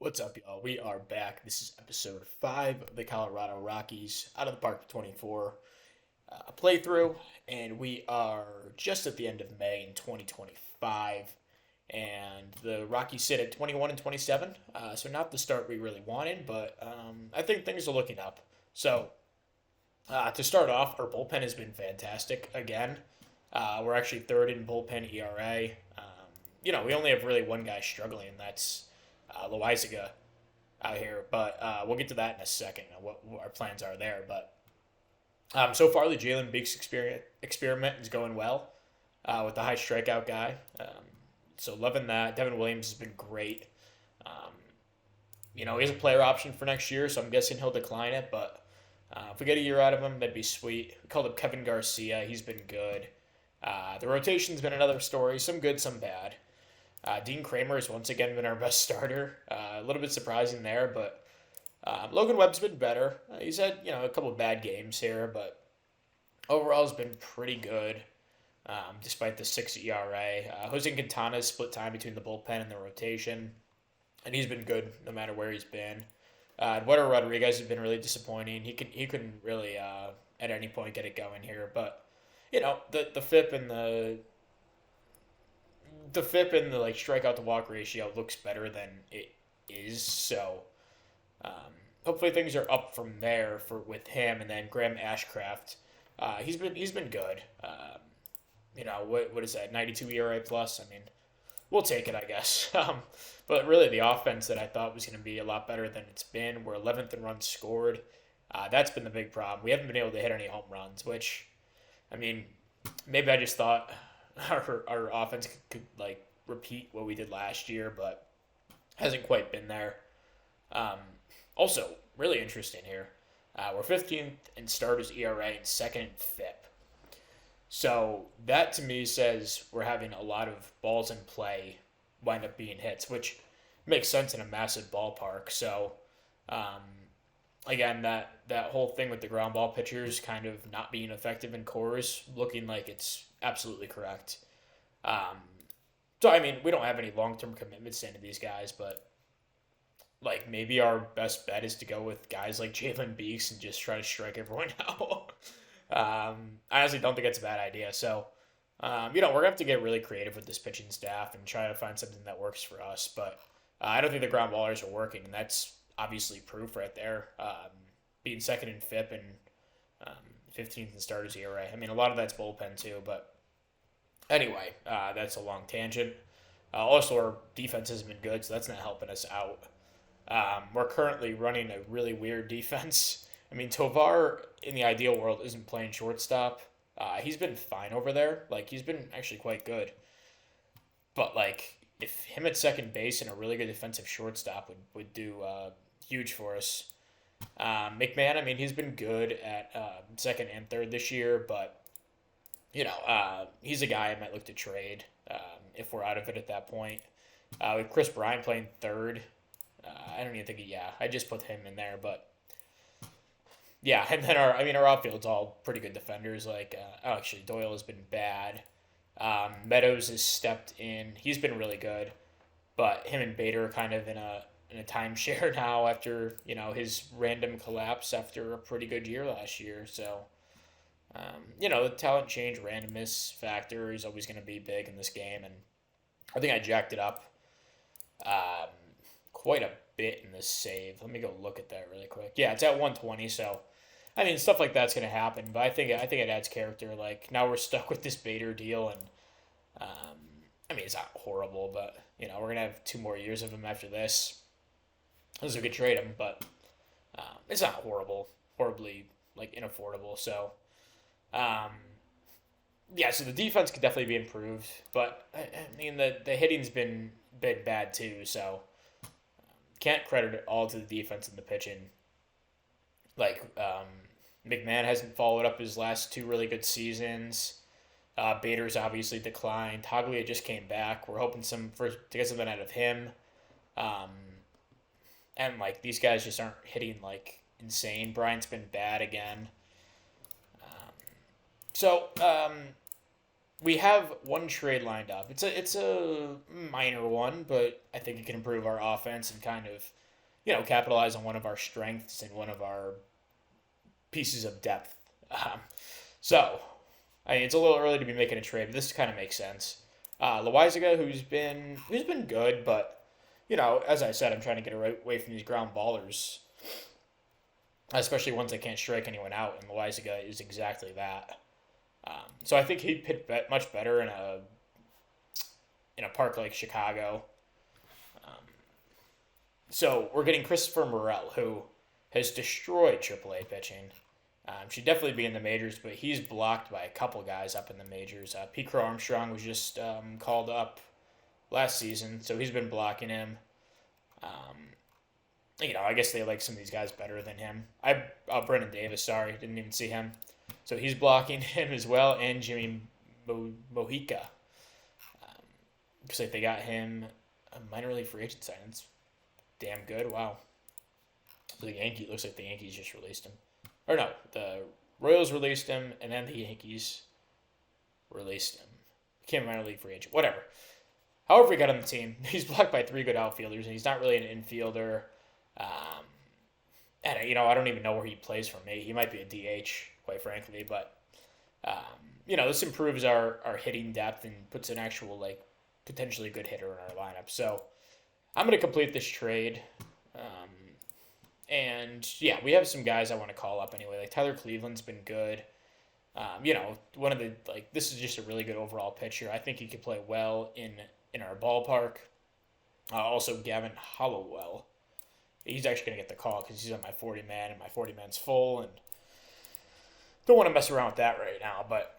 What's up, y'all? We are back. This is episode 5 of the Colorado Rockies Out of the Park 24 playthrough, and we are just at the end of May in 2025, and the Rockies sit at 21 and 27, so not the start we really wanted, but I think things are looking up. So, to start off, our bullpen has been fantastic again. We're actually third in bullpen ERA. We only have really one guy struggling, and that's Loizaga out here, but we'll get to that in a second, what our plans are there. But so far, the Jalen Beeks experiment is going well with the high strikeout guy. So loving that. Devin Williams has been great. Um, he has a player option for next year, so I'm guessing he'll decline it. But if we get a year out of him, that'd be sweet. We called up Kevin Garcia. He's been good. The rotation's been another story. Some good, some bad. Dean Kramer has once again been our best starter. A little bit surprising there, but Logan Webb's been better. He's had a couple of bad games here, but overall has been pretty good despite the 6 ERA. Jose Quintana split time between the bullpen and the rotation, and he's been good no matter where he's been. Eduardo Rodriguez has been really disappointing. He couldn't really at any point get it going here, but the FIP and the like strikeout to walk ratio looks better than it is. So hopefully things are up from there with him, and then Graham Ashcraft. He's been good. What is that, 92 ERA plus? I mean, we'll take it, I guess. But really, the offense that I thought was going to be a lot better than it's been. We're 11th in runs scored. That's been the big problem. We haven't been able to hit any home runs, which, I mean, maybe I just thought our offense could like repeat what we did last year, but hasn't quite been there. Also, really interesting here. We're 15th in starters ERA and second in FIP. So that to me says we're having a lot of balls in play wind up being hits, which makes sense in a massive ballpark. So again, that whole thing with the ground ball pitchers kind of not being effective in cores, looking like it's absolutely correct. Um, so I mean, we don't have any long term commitments into these guys, but like maybe our best bet is to go with guys like Jalen Beeks and just try to strike everyone out. I honestly don't think it's a bad idea. So, we're gonna have to get really creative with this pitching staff and try to find something that works for us. But I don't think the ground ballers are working, and that's obviously proof right there. Being second in FIP and 15th in starters ERA. I mean, a lot of that's bullpen too. But anyway, that's a long tangent. Also, our defense hasn't been good, so that's not helping us out. We're currently running a really weird defense. I mean, Tovar in the ideal world isn't playing shortstop. He's been fine over there. Like, he's been actually quite good. But, like, if him at second base and a really good defensive shortstop would do huge for us. McMahon, I mean, he's been good at second and third this year, but, he's a guy I might look to trade if we're out of it at that point. With Chris Bryant playing third, I don't even think, I just put him in there, but yeah, and then our outfield's all pretty good defenders. Like, actually, Doyle has been bad. Meadows has stepped in. He's been really good, but him and Bader are kind of in a timeshare now after his random collapse after a pretty good year last year. So, the talent change randomness factor is always going to be big in this game, and I think I jacked it up quite a bit in this save. Let me go look at that really quick. Yeah, it's at 120. So, I mean, stuff like that's going to happen, but I think it adds character. Like, now we're stuck with this Bader deal, and I mean, it's not horrible, but we're gonna have 2 more years of him after this. This is a good trade him, but it's not horribly like inaffordable. So, yeah, so the defense could definitely be improved, but I mean the hitting's been bad too. So can't credit it all to the defense and the pitching. Like, McMahon hasn't followed up his last 2 really good seasons. Bader's obviously declined. Toglia just came back. We're hoping to get something out of him. Um, and like these guys just aren't hitting like insane. Bryant's been bad again. So we have one trade lined up. It's a minor one, but I think it can improve our offense and kind of, capitalize on one of our strengths and one of our pieces of depth. Um, so, I mean, it's a little early to be making a trade, but this kind of makes sense. Loizaga, who's been good, but as I said, I'm trying to get away from these ground ballers, especially ones that can't strike anyone out, and Loizaga is exactly that. So I think he'd hit much better in a park like Chicago. Um, so we're getting Christopher Morel, who has destroyed AAA pitching. Should definitely be in the majors, but he's blocked by a couple guys up in the majors. Pete Crow Armstrong was just called up last season, so he's been blocking him. I guess they like some of these guys better than him. Brendan Davis, sorry, didn't even see him. So he's blocking him as well, and Jimmy Mojica. Looks like they got him a minor league free agent sign. That's damn good. Wow. So looks like the Yankees just released him. Or no, the Royals released him, and then the Yankees released him. Became a minor league free agent. Whatever. However, we got on the team. He's blocked by 3 good outfielders, and he's not really an infielder. And I don't even know where he plays for me. He might be a DH, quite frankly, but this improves our hitting depth and puts an actual potentially good hitter in our lineup. So I'm going to complete this trade. And yeah, we have some guys I want to call up anyway. Like Tyler Cleveland's been good. One of the this is just a really good overall pitcher. I think he could play well in our ballpark. Also, Gavin Hollowell. He's actually going to get the call because he's on my 40 man, and my 40 man's full, and don't want to mess around with that right now. But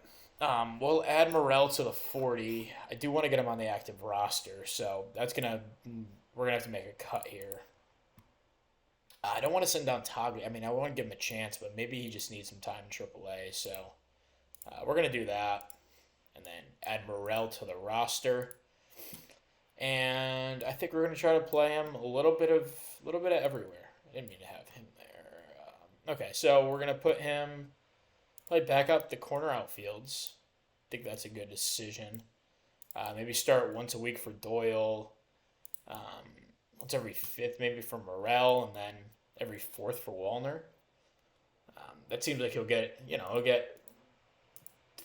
we'll add Morel to the 40. I do want to get him on the active roster, so we're gonna have to make a cut here. I don't want to send down Togli. I mean, I want to give him a chance, but maybe he just needs some time in AAA. So we're going to do that. And then add Morel to the roster. And I think we're going to try to play him a little bit of everywhere. I didn't mean to have him there. Okay, so we're going to put him back up the corner outfields. I think that's a good decision. Maybe start once a week for Doyle. Once every 5th maybe for Morel, and then every 4th for Wallner. That seems like he'll get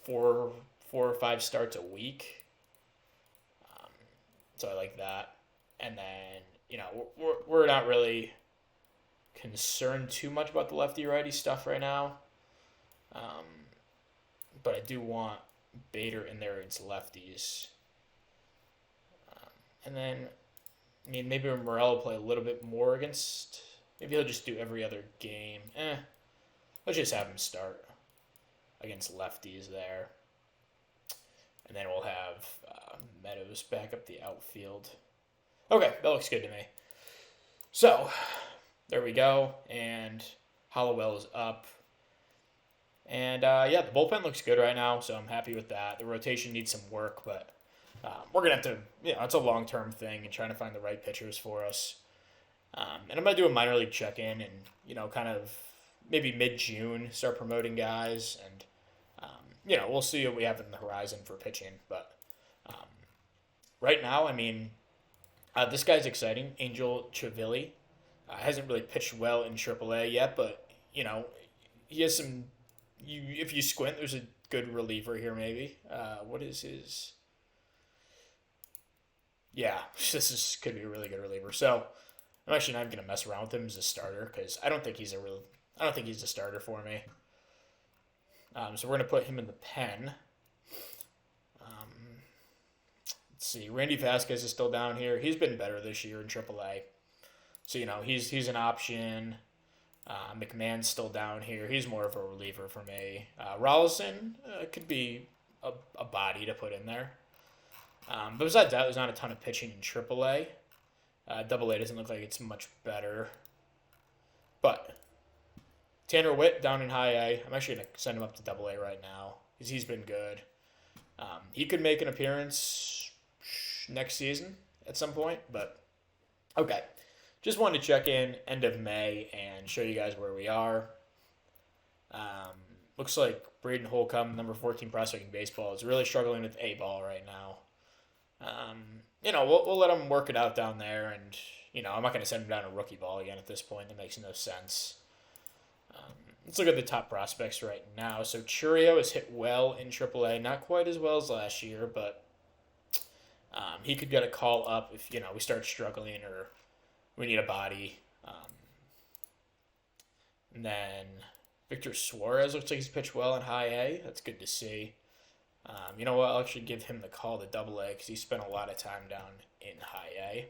4 or 5 starts a week. So I like that. And then we're not really concerned too much about the lefty righty stuff right now. But I do want Bader in there against lefties. And then maybe Morel will play a little bit more against. Maybe he'll just do every other game. Let's just have him start against lefties there. And then we'll have Meadows back up the outfield. Okay, that looks good to me. So, there we go. And Hollowell is up. And, the bullpen looks good right now, so I'm happy with that. The rotation needs some work, but we're going to have to, it's a long-term thing and trying to find the right pitchers for us. And I'm going to do a minor league check-in and, kind of maybe mid-June start promoting guys. And, we'll see what we have in the horizon for pitching. But right now, this guy's exciting, Angel Chivilli. Hasn't really pitched well in AAA yet, but, he has some, if you squint, there's a good reliever here maybe. What is his... Yeah, could be a really good reliever. So I'm actually not going to mess around with him as a starter because I don't think he's a starter for me. So we're going to put him in the pen. Let's see. Randy Vasquez is still down here. He's been better this year in AAA. So he's an option. McMahon's still down here. He's more of a reliever for me. Rollison could be a body to put in there. But besides that, there's not a ton of pitching in AAA. AA doesn't look like it's much better. But Tanner Witt down in High A. I'm actually going to send him up to AA right now because he's been good. He could make an appearance next season at some point. But, okay. Just wanted to check in end of May and show you guys where we are. looks like Braden Holcomb, number 14 prospect in baseball, is really struggling with A ball right now. We'll let him work it out down there, and I'm not going to send him down to rookie ball again at this point. That makes no sense. Let's look at the top prospects right now. So Churio has hit well in AAA, not quite as well as last year, but he could get a call up if we start struggling or we need a body. And then Victor Suarez looks like he's pitched well in high A. That's good to see. You know what? I'll actually give him the call to double A because he spent a lot of time down in high A.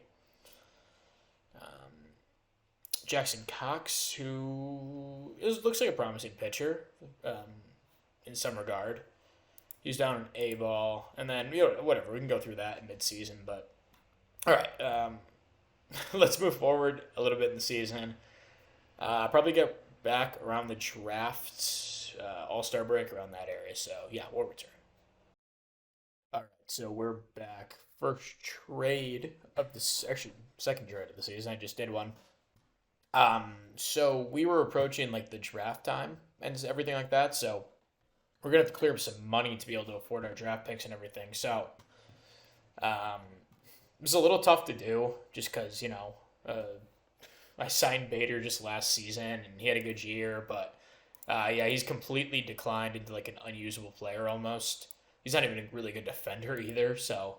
Jackson Cox, looks like a promising pitcher in some regard. He's down in A ball. And then, whatever. We can go through that in midseason. But, all right. Let's move forward a little bit in the season. Probably get back around the draft, All-Star break, around that area. So, yeah, we'll return. All right, so we're back. First trade of this, actually, second trade of the season. I just did one. So we were approaching like the draft time and everything like that. So we're gonna have to clear up some money to be able to afford our draft picks and everything. So, it was a little tough to do just because I signed Bader just last season and he had a good year, but yeah, he's completely declined into like an unusable player almost. He's not even a really good defender either. So,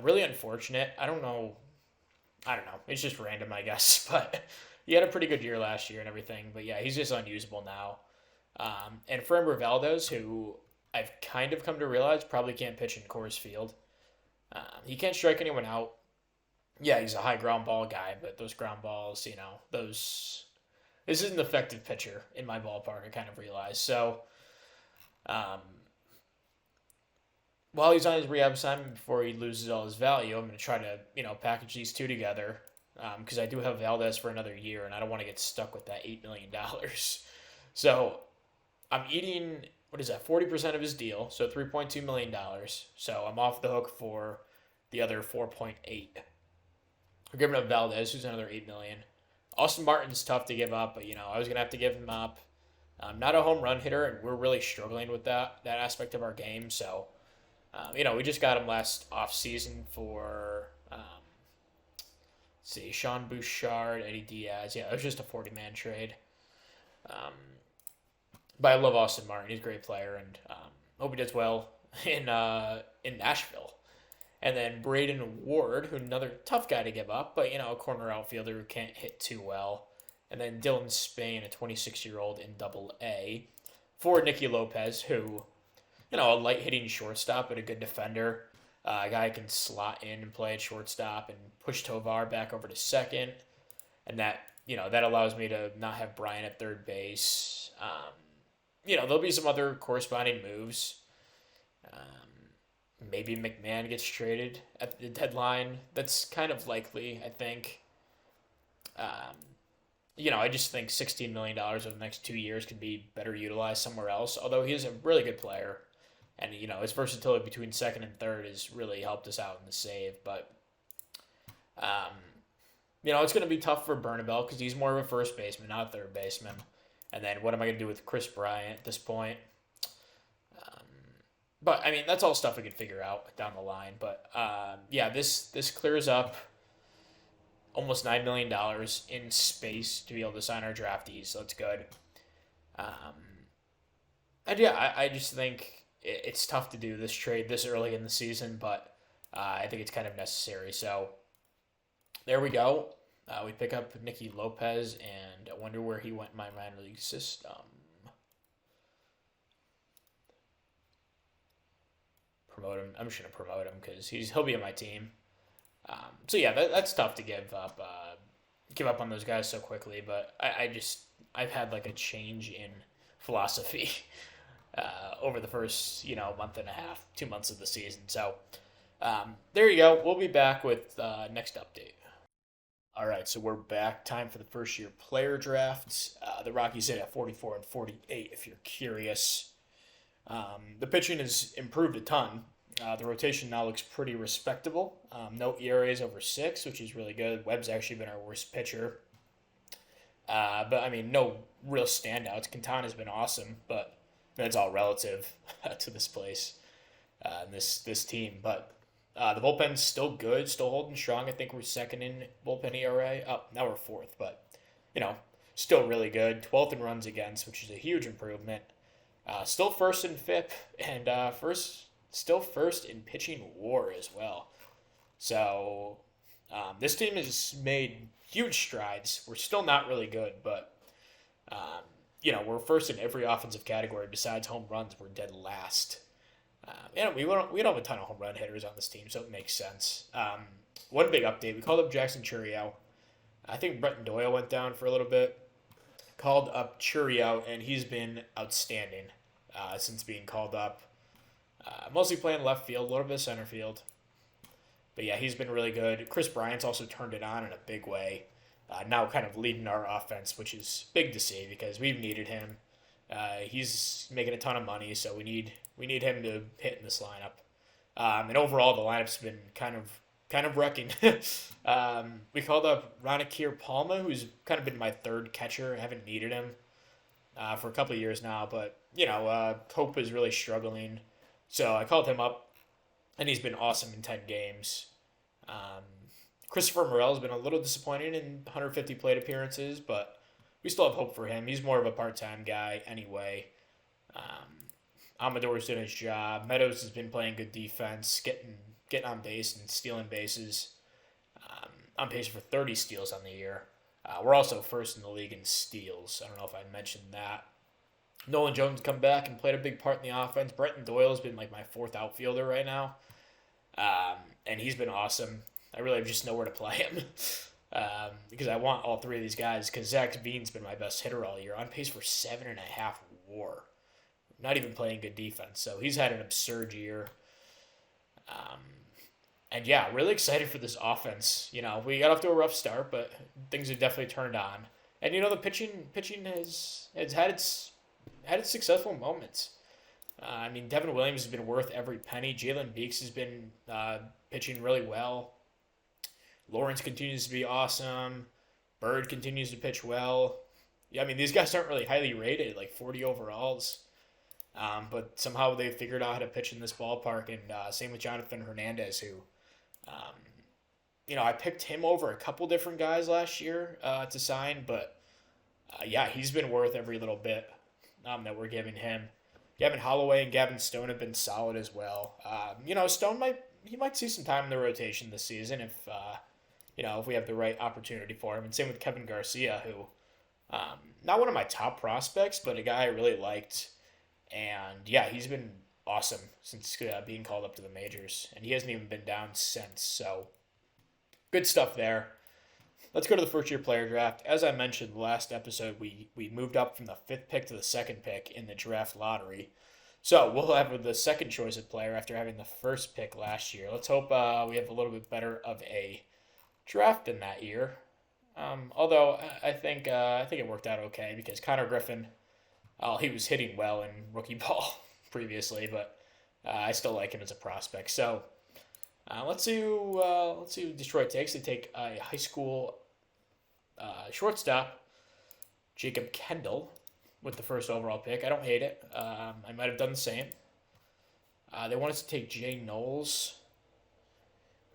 really unfortunate. I don't know. It's just random, I guess, but. He had a pretty good year last year and everything, but yeah, he's just unusable now. And Framber Valdez, who I've kind of come to realize probably can't pitch in Coors Field. He can't strike anyone out. Yeah, he's a high ground ball guy, but those ground balls, this isn't an effective pitcher in my ballpark, I kind of realized. So, while he's on his rehab assignment before he loses all his value, I'm going to try to, package these two together. Because I do have Valdez for another year, and I don't want to get stuck with that $8 million. So I'm eating, 40% of his deal, so $3.2 million. So I'm off the hook for the other 4.8. We're giving up Valdez, who's another $8 million. Austin Martin's tough to give up, but, I was going to have to give him up. Not a home run hitter, and we're really struggling with that aspect of our game. So, we just got him last offseason for... Sean Bouchard, Eddie Diaz. Yeah, it was just a 40-man trade. But I love Austin Martin. He's a great player, and hope he does well in Nashville. And then Braden Ward, who's another tough guy to give up, but, a corner outfielder who can't hit too well. And then Dylan Spain, a 26-year-old in Double A, for Nicky Lopez, who, a light-hitting shortstop but a good defender. A guy can slot in and play at shortstop and push Tovar back over to second. And that allows me to not have Brian at third base. There'll be some other corresponding moves. Maybe McMahon gets traded at the deadline. That's kind of likely, I think. I just think $16 million over the next 2 years could be better utilized somewhere else. Although he is a really good player. And, his versatility between second and third has really helped us out in the save. But, it's going to be tough for Bernabel because he's more of a first baseman, not a third baseman. And then what am I going to do with Chris Bryant at this point? But, that's all stuff we can figure out down the line. But, this clears up almost $9 million in space to be able to sign our draftees. So it's good. I just think... It's tough to do this trade this early in the season, but I think it's kind of necessary. So there we go. We pick up Nicky Lopez, and I wonder where he went in my minor league system. Promote him. I'm just going to promote him because he'll be on my team. So yeah, that's tough to give up on those guys so quickly. But I've had like a change in philosophy. Over the first, month and a half, 2 months of the season. So, there you go. We'll be back with next update. All right, so we're back. Time for the first year player draft. The Rockies hit at 44 and 48, if you're curious. The pitching has improved a ton. The rotation now looks pretty respectable. No ERAs over 6, which is really good. Webb's actually been our worst pitcher. But, no real standouts. Quintana's been awesome, but... That's all relative to this place and this team. But the bullpen's still good, still holding strong. I think we're second in bullpen ERA. Oh, now we're fourth, but you know, still really good. 12th in runs against, which is a huge improvement. Still first in FIP and still first in pitching WAR as well. So this team has made huge strides. We're still not really good, but we're first in every offensive category besides home runs. We're dead last. We don't have a ton of home run hitters on this team, so it makes sense. One big update: we called up Jackson Churio. I think Bretton Doyle went down for a little bit. Called up Churio, and he's been outstanding since being called up. Mostly playing left field, a little bit of center field. But yeah, he's been really good. Chris Bryant's also turned it on in a big way. Now kind of leading our offense, which is big to see because we've needed him. He's making a ton of money, so we need him to hit in this lineup. And overall, the lineup's been kind of wrecking. We called up Ronakir Palma, who's kind of been my third catcher. I haven't needed him for a couple of years now, but Cope is really struggling, so I called him up, and he's been awesome in 10 games. Christopher Morel's been a little disappointing in 150 plate appearances, but we still have hope for him. He's more of a part-time guy anyway. Amador's doing his job. Meadows has been playing good defense, getting on base and stealing bases. On pace for 30 steals on the year. We're also first in the league in steals. I don't know if I mentioned that. Nolan Jones come back and played a big part in the offense. Bretton Doyle has been like my fourth outfielder right now. And he's been awesome. I really just know where to play him. Because I want all three of these guys. Because Zach Bean's been my best hitter all year. On pace for 7.5 WAR. Not even playing good defense. So he's had an absurd year. And yeah, really excited for this offense. We got off to a rough start, but things have definitely turned on. And the pitching has had its successful moments. Devin Williams has been worth every penny. Jalen Beeks has been pitching really well. Lawrence continues to be awesome. Bird continues to pitch well. Yeah, these guys aren't really highly rated, like 40 overalls. But somehow they figured out how to pitch in this ballpark, and same with Jonathan Hernandez, who, I picked him over a couple different guys last year to sign, but he's been worth every little bit that we're giving him. Gavin Holloway and Gavin Stone have been solid as well. Stone might see some time in the rotation this season if we have the right opportunity for him, and same with Kevin Garcia, who, not one of my top prospects, but a guy I really liked. And yeah, he's been awesome since being called up to the majors, and he hasn't even been down since. So good stuff there. Let's go to the first-year player draft. As I mentioned last episode, we moved up from the 5th pick to the 2nd pick in the draft lottery. So we'll have the second choice of player after having the first pick last year. Let's hope we have a little bit better of a draft in that year. Although I think it worked out okay because Connor Griffin. He was hitting well in rookie ball previously, but I still like him as a prospect. So let's see who Detroit takes. They take a high school shortstop, Jacob Kendall, with the first overall pick. I don't hate it. I might have done the same. They want us to take Jay Knowles,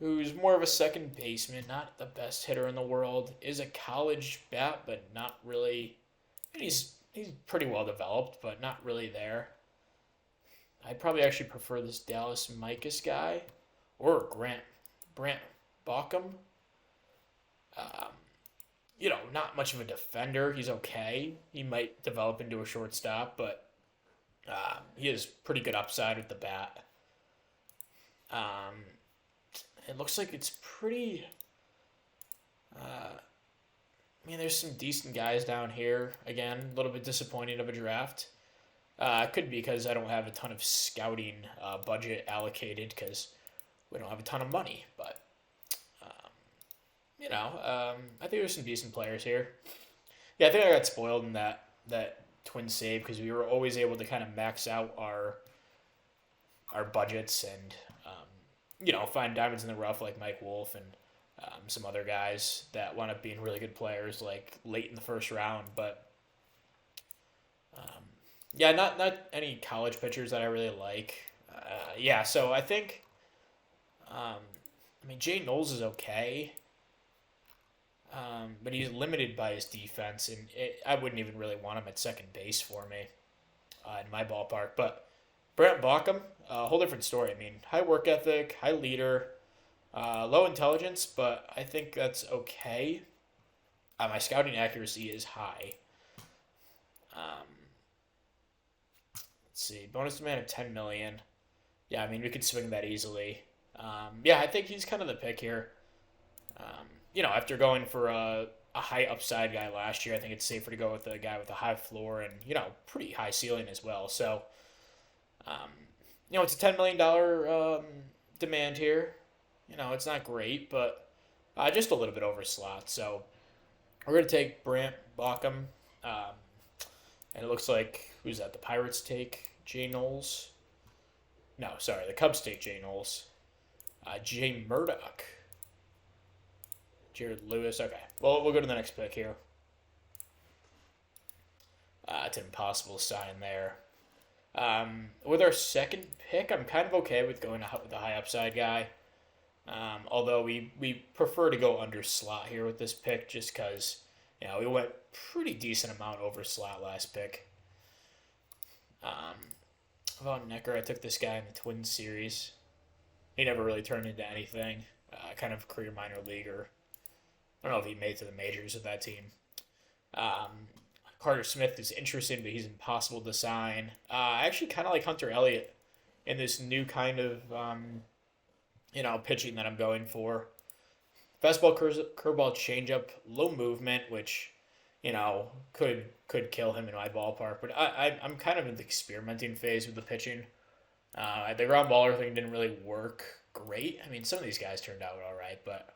who's more of a second baseman, not the best hitter in the world. Is a college bat, but not really. He's pretty well developed, but not really there. I'd probably actually prefer this Dallas Micus guy or Brant Bauckham. Not much of a defender. He's okay. He might develop into a shortstop, but he has pretty good upside with the bat. It looks like it's pretty... there's some decent guys down here. Again, a little bit disappointing of a draft. It could be because I don't have a ton of scouting budget allocated because we don't have a ton of money. But, I think there's some decent players here. Yeah, I think I got spoiled in that twin save because we were always able to kind of max out our budgets and, find diamonds in the rough like Mike Wolf and some other guys that wound up being really good players like late in the first round. But Yeah, not any college pitchers that I really like. Yeah, so I think, I mean, Jay Knowles is okay, but he's limited by his defense, and I wouldn't even really want him at second base for me in my ballpark. But Brent Bauckham, a whole different story. I mean, high work ethic, high leader, low intelligence, but I think that's okay. My scouting accuracy is high. Um, let's see, bonus demand of 10 million. Yeah, I mean we could swing that easily. Yeah, I think he's kind of the pick here. After going for a high upside guy last year, I think it's safer to go with a guy with a high floor and pretty high ceiling as well. So, um, it's a $10 million demand here. It's not great, but just a little bit over slot. So we're gonna take Brant Bauckham, um, and it looks like who's that? The Pirates take Jay Knowles. No, sorry, the Cubs take Jay Knowles. Jay Murdoch, Jared Lewis. Okay, well we'll go to the next pick here. It's an impossible sign there. With our second pick, I'm kind of okay with going with the high upside guy. Although we prefer to go under slot here with this pick just because, we went pretty decent amount over slot last pick. About Necker, I took this guy in the Twins series. He never really turned into anything. Kind of career minor leaguer. I don't know if he made it to the majors with that team. Carter Smith is interesting, but he's impossible to sign. I actually kind of like Hunter Elliott in this new kind of pitching that I'm going for. Fastball, curveball, changeup, low movement, which could kill him in my ballpark. But I'm kind of in the experimenting phase with the pitching. The ground baller thing didn't really work great. I mean, some of these guys turned out all right, but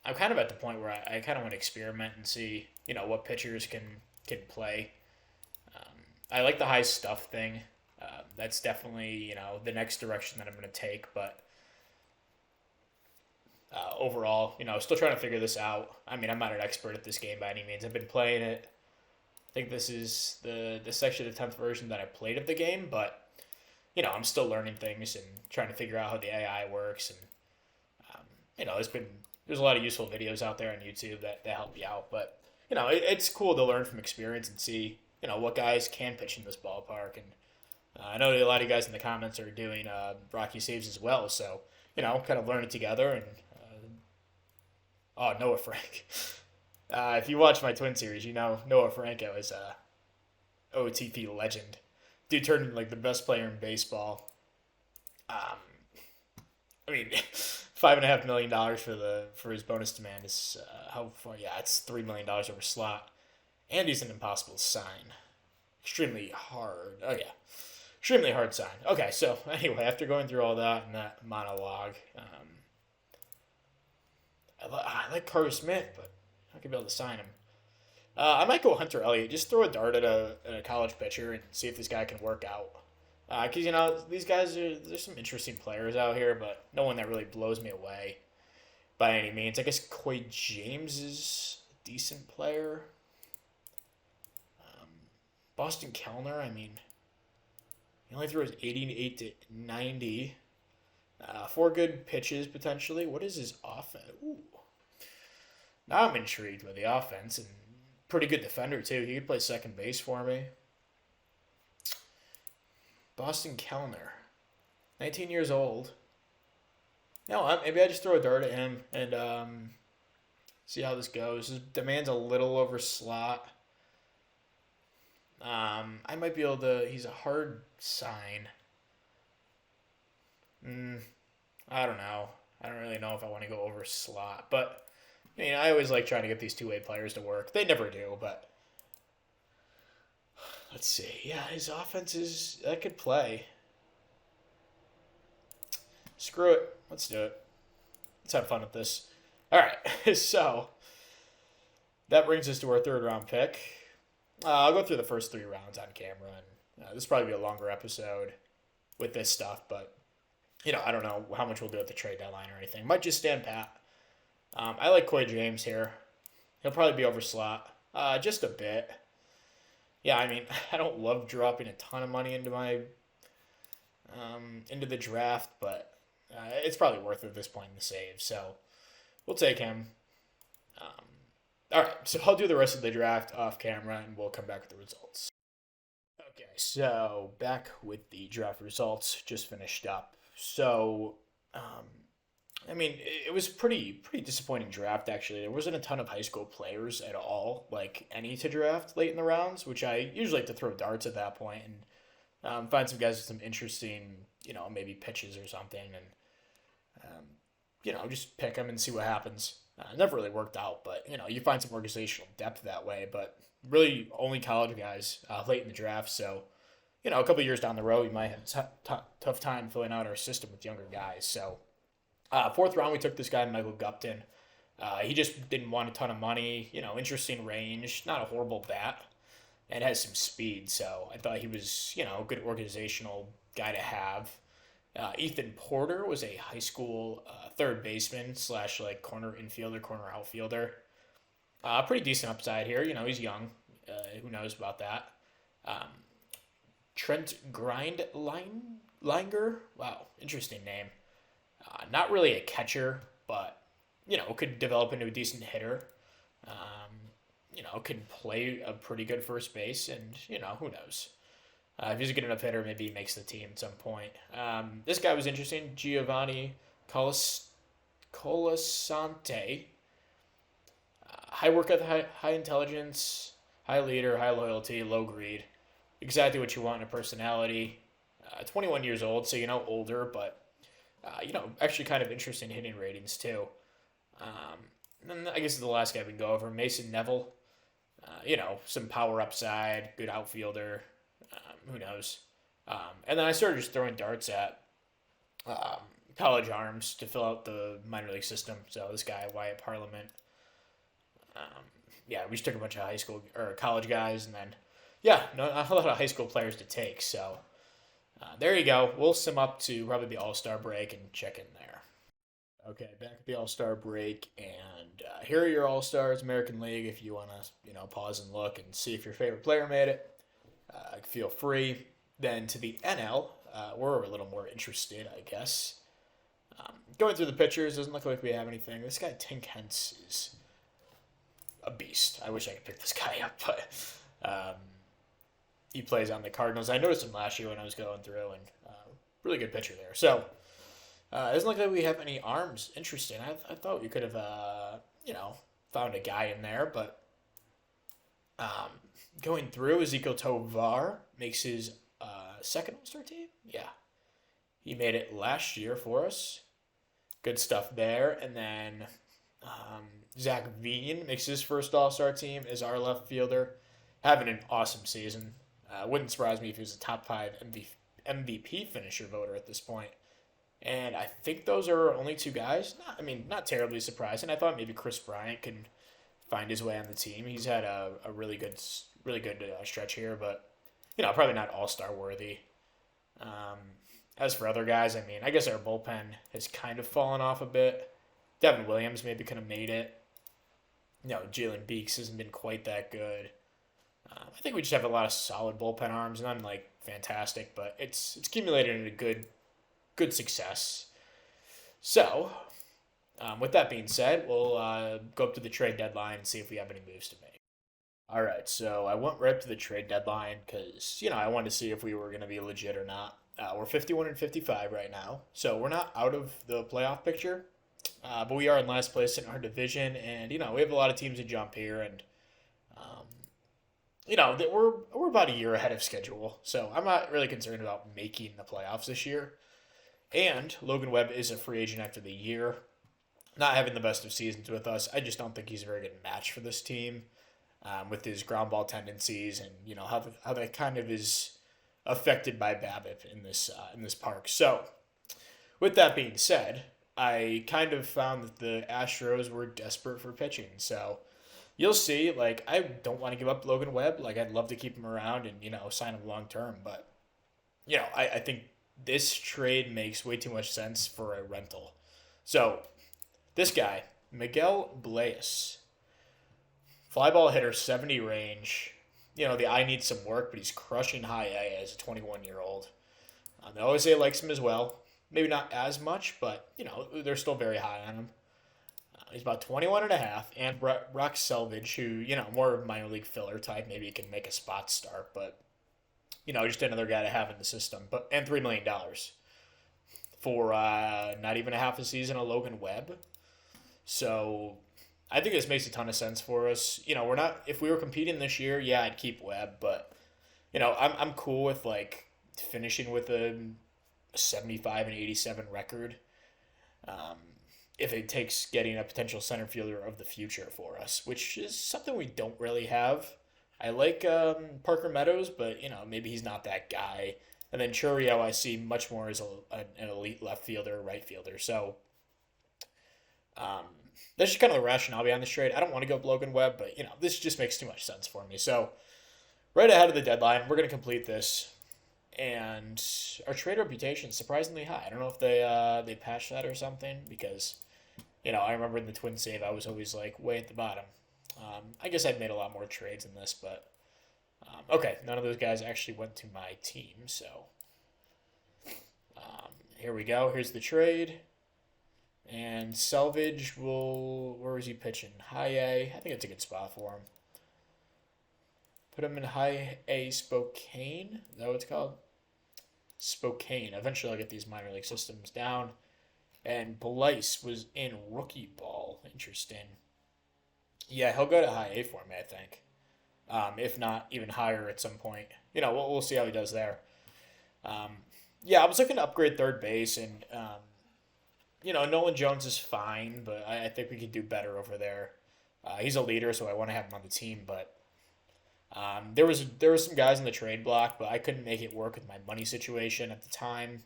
I'm kind of at the point where I kind of want to experiment and see what pitchers can play. I like the high stuff thing. That's definitely the next direction that I'm going to take, but overall, still trying to figure this out. I mean, I'm not an expert at this game by any means. I've been playing it. I think this is the section of the 10th version that I played of the game, but I'm still learning things and trying to figure out how the AI works. And there's a lot of useful videos out there on YouTube that help you out. But it's cool to learn from experience and see what guys can pitch in this ballpark. And I know a lot of you guys in the comments are doing Rocky saves as well, so kind of learn it together. And Noah Frank. If you watch my Twin series, Noah Franco is a OOTP legend. Dude turned into like the best player in baseball. I mean, $5.5 million for his bonus demand is how far? Yeah, it's $3 million over slot, and he's an impossible sign. Extremely hard. Oh yeah, extremely hard sign. Okay, so anyway, after going through all that and that monologue, I like Carter Smith, but I could be able to sign him. I might go Hunter Elliott. Just throw a dart at a college pitcher and see if this guy can work out. Because, these guys, there's some interesting players out here, but no one that really blows me away by any means. I guess Coy James is a decent player. Boston Kellner, I mean, he only throws 88 to 90. 4 good pitches, potentially. What is his offense? Ooh. Now I'm intrigued with the offense, and pretty good defender, too. He could play second base for me. Boston Kellner, 19 years old. Maybe I just throw a dart at him and see how this goes. His demand's a little over slot. I might be able to. He's a hard sign. I don't know. I don't really know if I want to go over slot, but I always like trying to get these two-way players to work. They never do, but. Let's see. Yeah, his offense that could play. Screw it. Let's do it. Let's have fun with this. All right. So that brings us to our third round pick. I'll go through the first 3 rounds on camera, and this will probably be a longer episode with this stuff, but I don't know how much we'll do at the trade deadline or anything. Might just stand pat. I like Coy James here. He'll probably be over slot, just a bit. yeah, I mean, I don't love dropping a ton of money into the draft, but it's probably worth it at this point in the save. So we'll take him. Um, all right, so I'll do the rest of the draft off camera, and we'll come back with the results. Okay, so back with the draft results, just finished up. So, um, I mean, it was pretty disappointing draft actually. There wasn't a ton of high school players at all, like any to draft late in the rounds, which I usually like to throw darts at that point and find some guys with some interesting, maybe pitches or something, and just pick them and see what happens. It never really worked out, but you find some organizational depth that way. But really, only college guys late in the draft. So, a couple years down the road, we might have tough time filling out our system with younger guys. So, fourth round, we took this guy Michael Gupton. He just didn't want a ton of money. Interesting range, not a horrible bat, and has some speed. So I thought he was a good organizational guy to have. Ethan Porter was a high school third baseman slash like corner infielder, corner outfielder. Pretty decent upside here. He's young. Who knows about that? Um, Trent Grindlinger. Wow, interesting name. Not really a catcher, but could develop into a decent hitter. Could play a pretty good first base, and who knows. If he's a good enough hitter, maybe he makes the team at some point. This guy was interesting, Giovanni Colasante. High work ethic, high intelligence, high leader, high loyalty, low greed. Exactly what you want in a personality. 21 years old, so older, but actually kind of interesting hitting ratings too. And then I guess the last guy we can go over, Mason Neville. Some power upside, good outfielder. Who knows? And then I started just throwing darts at college arms to fill out the minor league system. So this guy, Wyatt Parliament. We just took a bunch of high school or college guys, and then not a lot of high school players to take. So there you go. We'll sim up to probably the All-Star break and check in there. Okay, back at the All-Star break, and here are your All-Stars, American League. If you want to, pause and look and see if your favorite player made it, feel free. Then to the NL, we're a little more interested, I guess. Going through the pitchers, doesn't look like we have anything. This guy, Tink Hence, is a beast. I wish I could pick this guy up, but he plays on the Cardinals. I noticed him last year when I was going through, and really good pitcher there. So, it doesn't look like we have any arms. Interesting. I thought we could have, found a guy in there, but going through, Ezekiel Tovar makes his second All-Star team. Yeah. He made it last year for us. Good stuff there. And then Zach Veen makes his first All-Star team as our left fielder. Having an awesome season. Wouldn't surprise me if he was a top 5 MVP finisher voter at this point. And I think those are only two guys. Not terribly surprising. I thought maybe Chris Bryant could find his way on the team. He's had a really good stretch here, but probably not All-Star worthy. As for other guys, I guess our bullpen has kind of fallen off a bit. Devin Williams maybe could have made it. Jalen Beeks hasn't been quite that good. I think we just have a lot of solid bullpen arms, none like fantastic, but it's accumulated into good success. So, with that being said, we'll go up to the trade deadline and see if we have any moves to make. All right, so I went right up to the trade deadline because, I wanted to see if we were going to be legit or not. We're 51 and 55 right now, so we're not out of the playoff picture, but we are in last place in our division, and, we have a lot of teams to jump here, and, we're about a year ahead of schedule, so I'm not really concerned about making the playoffs this year. And Logan Webb is a free agent after the year. Not having the best of seasons with us. I just don't think he's a very good match for this team with his ground ball tendencies and how that kind of is affected by BABIP in this park. So, with that being said, I kind of found that the Astros were desperate for pitching. So, you'll see. I don't want to give up Logan Webb. I'd love to keep him around and sign him long term. But I think this trade makes way too much sense for a rental. So, this guy, Miguel Bleis, fly ball hitter, 70 range, the eye needs some work, but he's crushing high A as a 21-year-old. The OSA likes him as well. Maybe not as much, but, they're still very high on him. He's about 21 and a half. And Brock Selvage, who, more of a minor league filler type. Maybe he can make a spot start, but, just another guy to have in the system. And $3 million for not even a half a season of Logan Webb. So I think this makes a ton of sense for us. We're not, if we were competing this year, yeah, I'd keep Webb, but, I'm cool with finishing with a 75 and 87 record. If it takes getting a potential center fielder of the future for us, which is something we don't really have. I like Parker Meadows, but maybe he's not that guy. And then Churio I see much more as an elite left fielder, right fielder. So that's just kind of the rationale behind this trade. I don't want to go Logan Webb, but this just makes too much sense for me. So right ahead of the deadline, we're going to complete this. And our trade reputation is surprisingly high. I don't know if they patched that or something because, I remember in the Twin Save, I was always way at the bottom. I guess I've made a lot more trades in this, but okay, none of those guys actually went to my team. So here we go. Here's the trade. And Selvage where is he pitching? High A. I think it's a good spot for him. Put him in High A Spokane. Is that what it's called? Spokane. Eventually I'll get these minor league systems down. And Blyce was in rookie ball. Interesting. Yeah, he'll go to High A for me, I think. If not even higher at some point. We'll see how he does there. Yeah, I was looking to upgrade third base, and Nolan Jones is fine, but I think we could do better over there. He's a leader, so I want to have him on the team, but there was some guys in the trade block, but I couldn't make it work with my money situation at the time.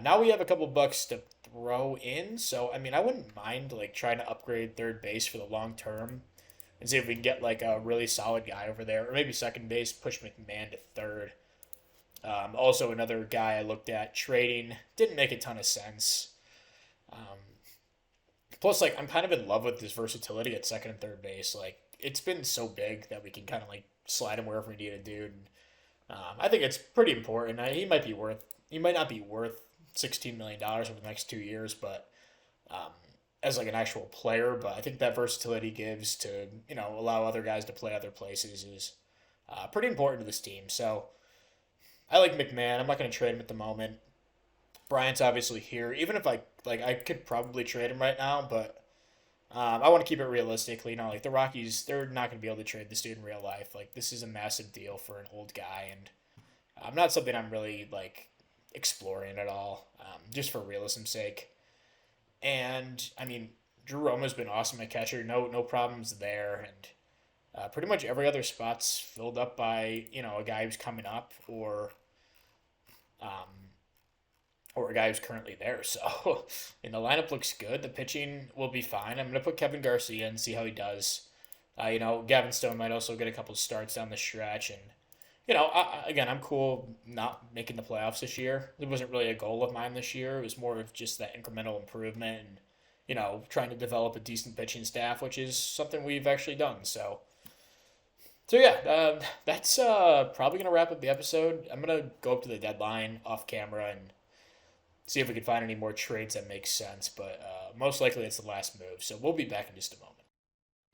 Now we have a couple bucks to throw in, so I wouldn't mind trying to upgrade third base for the long term and see if we can get a really solid guy over there, or maybe second base, push McMahon to third. Also another guy I looked at trading, didn't make a ton of sense. Plus I'm kind of in love with this versatility at second and third base. It's been so big that we can kind of slide him wherever we need to do. And, I think it's pretty important. He might not be worth $16 million over the next 2 years, but as an actual player. But I think that versatility gives to allow other guys to play other places is pretty important to this team. So I like McMahon. I'm not going to trade him at the moment. Bryant's obviously here. Even if I could probably trade him right now, but I want to keep it realistically. The Rockies, they're not going to be able to trade this dude in real life. This is a massive deal for an old guy, and not something I'm really exploring at all, just for realism's sake. And Drew Romo's been awesome at catcher. No problems there, and pretty much every other spot's filled up by a guy who's coming up or a guy who's currently there. So, and the lineup looks good. The pitching will be fine. I'm going to put Kevin Garcia and see how he does. Gavin Stone might also get a couple starts down the stretch. And, again, I'm cool not making the playoffs this year. It wasn't really a goal of mine this year. It was more of just that incremental improvement and, trying to develop a decent pitching staff, which is something we've actually done. So yeah, that's probably going to wrap up the episode. I'm going to go up to the deadline off camera and see if we can find any more trades that make sense, but most likely it's the last move. So we'll be back in just a moment.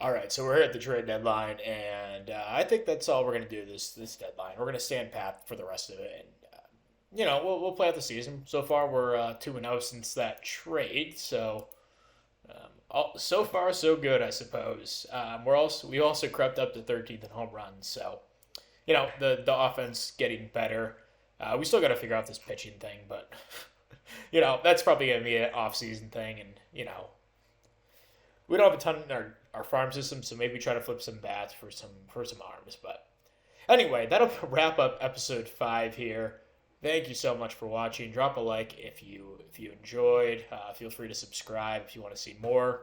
All right, so we're here at the trade deadline, and I think that's all we're going to do this deadline. We're going to stand pat for the rest of it, and we'll play out the season. So far, we're 2-0 since that trade, so so far so good, I suppose. We also crept up to 13th in home runs, so the offense getting better. We still got to figure out this pitching thing, but that's probably going to be an off-season thing, and we don't have a ton in our farm system, so maybe try to flip some bats for some arms. But anyway, that'll wrap up episode 5 here. Thank you so much for watching. Drop a like if you enjoyed. Feel free to subscribe if you want to see more.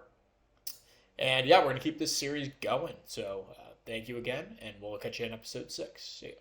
And yeah, we're going to keep this series going. So thank you again, and we'll catch you in episode 6. See ya.